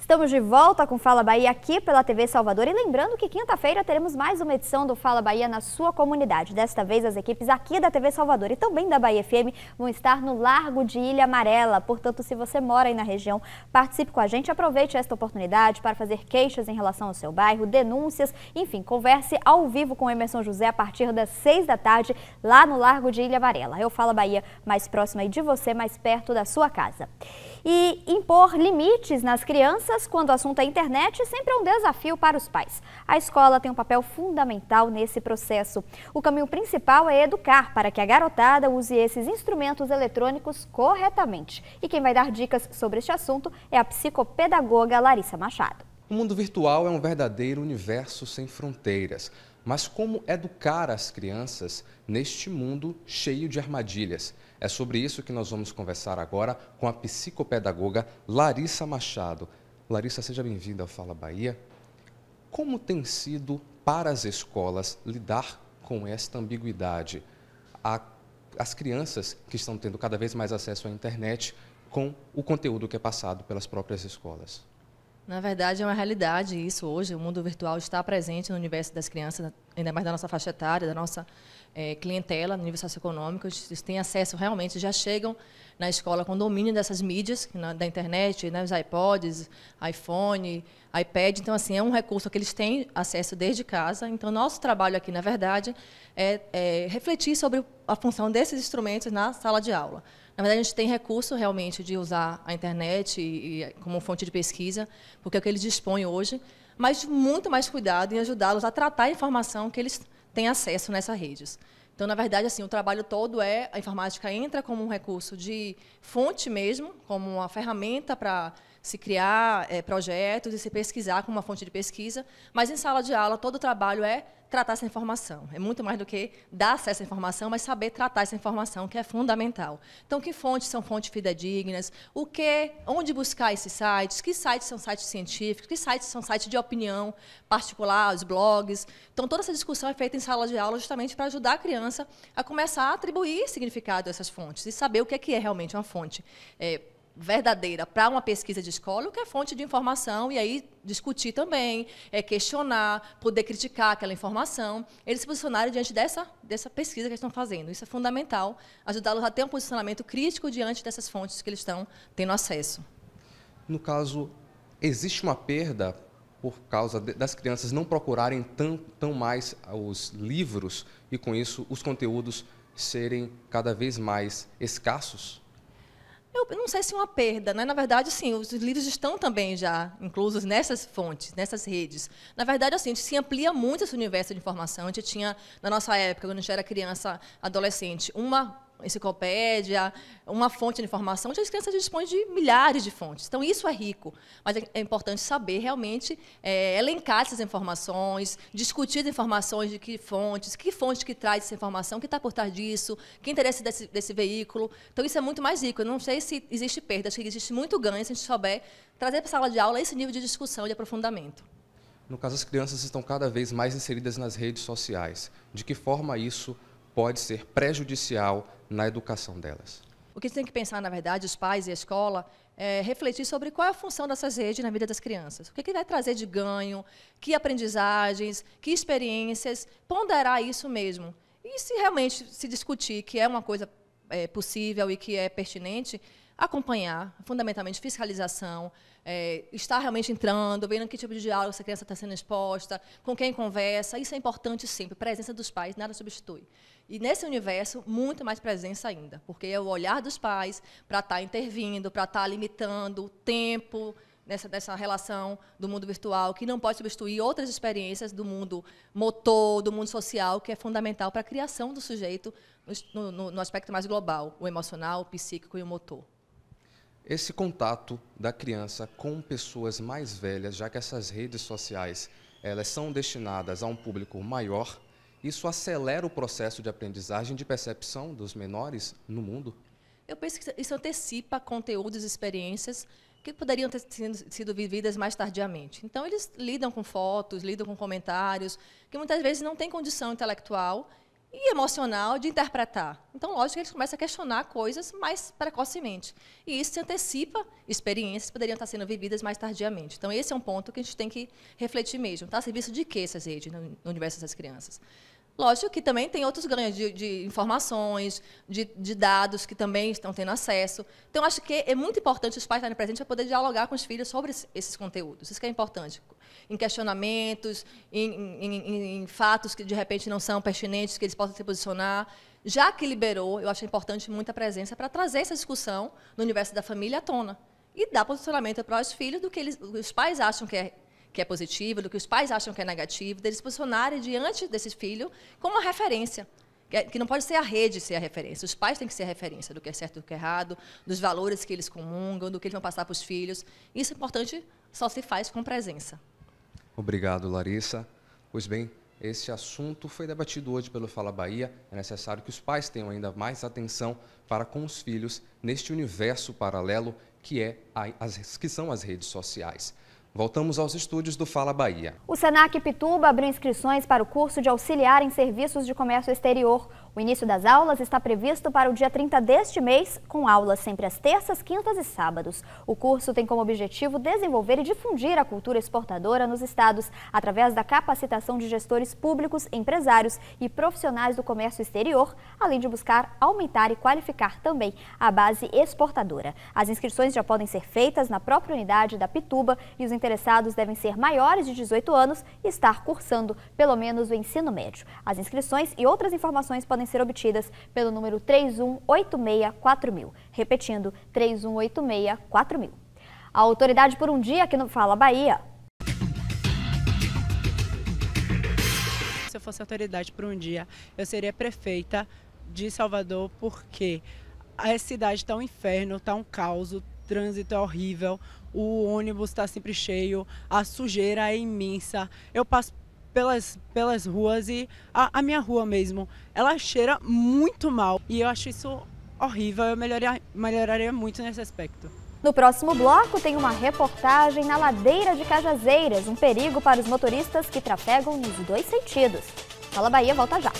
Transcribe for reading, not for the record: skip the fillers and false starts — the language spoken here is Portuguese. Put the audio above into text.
Estamos de volta com Fala Bahia aqui pela TV Salvador e lembrando que quinta-feira teremos mais uma edição do Fala Bahia na sua comunidade. Desta vez as equipes aqui da TV Salvador e também da Bahia FM vão estar no Largo de Ilha Amarela. Portanto, se você mora aí na região, participe com a gente, aproveite esta oportunidade para fazer queixas em relação ao seu bairro, denúncias, enfim, converse ao vivo com o Emerson José a partir das 6 da tarde lá no Largo de Ilha Amarela. Eu Fala Bahia mais próximo aí de você, mais perto da sua casa. E impor limites nas crianças quando o assunto é internet sempre é um desafio para os pais. A escola tem um papel fundamental nesse processo. O caminho principal é educar para que a garotada use esses instrumentos eletrônicos corretamente. E quem vai dar dicas sobre este assunto é a psicopedagoga Larissa Machado. O mundo virtual é um verdadeiro universo sem fronteiras. Mas como educar as crianças neste mundo cheio de armadilhas? É sobre isso que nós vamos conversar agora com a psicopedagoga Larissa Machado. Larissa, seja bem-vinda ao Fala Bahia. Como tem sido para as escolas lidar com esta ambiguidade? As crianças que estão tendo cada vez mais acesso à internet com o conteúdo que é passado pelas próprias escolas. Na verdade, é uma realidade isso hoje. O mundo virtual está presente no universo das crianças, ainda mais da nossa faixa etária, da nossa clientela, no nível socioeconômico. Eles têm acesso realmente, já chegam na escola com domínio dessas mídias, da internet, né, os iPods, iPhone, iPad. Então, assim, é um recurso que eles têm acesso desde casa. Então, nosso trabalho aqui, na verdade, é refletir sobre a função desses instrumentos na sala de aula. Na verdade, a gente tem recurso realmente de usar a internet como fonte de pesquisa, porque é o que eles dispõem hoje, mas muito mais cuidado em ajudá-los a tratar a informação que eles têm acesso nessas redes. Então, na verdade, assim, o trabalho todo a informática entra como um recurso de fonte mesmo, como uma ferramenta para se criar projetos e se pesquisar como uma fonte de pesquisa, mas em sala de aula todo o trabalho é tratar essa informação. É muito mais do que dar acesso à informação, mas saber tratar essa informação, que é fundamental. Então, que fontes são fontes fidedignas? Onde buscar esses sites? Que sites são sites científicos? Que sites são sites de opinião particular, os blogs? Então, toda essa discussão é feita em sala de aula justamente para ajudar a criança a começar a atribuir significado a essas fontes e saber o que é realmente uma fonte verdadeira para uma pesquisa de escola, o que é fonte de informação, e aí discutir também, questionar, poder criticar aquela informação, eles se posicionarem diante dessa pesquisa que eles estão fazendo. Isso é fundamental, ajudá-los a ter um posicionamento crítico diante dessas fontes que eles estão tendo acesso. No caso, existe uma perda por causa das crianças não procurarem tão mais os livros e, com isso, os conteúdos serem cada vez mais escassos? Eu não sei se é uma perda, né? Na verdade, sim, os livros estão também já inclusos nessas fontes, nessas redes. Na verdade, assim, a gente se amplia muito esse universo de informação. A gente tinha, na nossa época, quando a gente era criança, adolescente, uma enciclopédia, uma fonte de informação, onde as crianças dispõem de milhares de fontes. Então, isso é rico, mas é importante saber realmente elencar essas informações, discutir as informações de que fonte que traz essa informação, que está por trás disso, que interesse desse veículo. Então, isso é muito mais rico. Eu não sei se existe perda, acho que existe muito ganho se a gente souber trazer para a sala de aula esse nível de discussão e de aprofundamento. No caso, as crianças estão cada vez mais inseridas nas redes sociais. De que forma isso pode ser prejudicial na educação delas? O que a gente tem que pensar, na verdade, os pais e a escola, é refletir sobre qual é a função dessas redes na vida das crianças. O que vai trazer de ganho, que aprendizagens, que experiências, ponderar isso mesmo. E se realmente se discutir que é uma coisa possível e que é pertinente, acompanhar, fundamentalmente fiscalização, estar realmente entrando, vendo que tipo de diálogo essa criança está sendo exposta, com quem conversa, isso é importante sempre, presença dos pais, nada substitui. E nesse universo, muito mais presença ainda, porque é o olhar dos pais para estar intervindo, para estar limitando o tempo dessa relação do mundo virtual, que não pode substituir outras experiências do mundo motor, do mundo social, que é fundamental para a criação do sujeito no aspecto mais global, o emocional, o psíquico e o motor. Esse contato da criança com pessoas mais velhas, já que essas redes sociais elas são destinadas a um público maior, isso acelera o processo de aprendizagem e de percepção dos menores no mundo? Eu penso que isso antecipa conteúdos e experiências que poderiam ter sido vividas mais tardiamente. Então, eles lidam com fotos, lidam com comentários, que muitas vezes não têm condição intelectual e emocional de interpretar. Então, lógico que eles começam a questionar coisas mais precocemente. E isso se antecipa experiências que poderiam estar sendo vividas mais tardiamente. Então, esse é um ponto que a gente tem que refletir mesmo. Está a serviço de quê essas redes no universo dessas crianças? Lógico que também tem outros ganhos de informações, de dados que também estão tendo acesso. Então, acho que é muito importante os pais estarem presentes para poder dialogar com os filhos sobre esses conteúdos. Isso que é importante. Em questionamentos, em fatos que, de repente, não são pertinentes, que eles possam se posicionar. Já que liberou, eu acho importante muita presença para trazer essa discussão no universo da família à tona. E dar posicionamento para os filhos do que os pais acham que é positivo, do que os pais acham que é negativo, deles se posicionarem diante desse filho como uma referência, que não pode ser a rede ser a referência. Os pais têm que ser a referência do que é certo e do que é errado, dos valores que eles comungam, do que eles vão passar para os filhos. Isso é importante, só se faz com presença. Obrigado, Larissa. Pois bem, esse assunto foi debatido hoje pelo Fala Bahia. É necessário que os pais tenham ainda mais atenção para com os filhos neste universo paralelo que são as redes sociais. Voltamos aos estúdios do Fala Bahia. O Senac Pituba abriu inscrições para o curso de auxiliar em serviços de comércio exterior. O início das aulas está previsto para o dia 30 deste mês, com aulas sempre às terças, quintas e sábados. O curso tem como objetivo desenvolver e difundir a cultura exportadora nos estados, através da capacitação de gestores públicos, empresários e profissionais do comércio exterior, além de buscar aumentar e qualificar também a base exportadora. As inscrições já podem ser feitas na própria unidade da Pituba e os interessados devem ser maiores de 18 anos e estar cursando pelo menos o ensino médio. As inscrições e outras informações podem ser obtidas pelo número 31864000. Repetindo, 31864000. A autoridade por um dia aqui no Fala Bahia. Se eu fosse autoridade por um dia, eu seria prefeita de Salvador, porque a cidade está um inferno, está um caos, o trânsito é horrível, o ônibus está sempre cheio, a sujeira é imensa. Eu passo pelas ruas e a minha rua mesmo, ela cheira muito mal e eu acho isso horrível, eu melhoraria muito nesse aspecto. No próximo bloco tem uma reportagem na ladeira de Cajazeiras, um perigo para os motoristas que trafegam nos dois sentidos. Fala Bahia, volta já!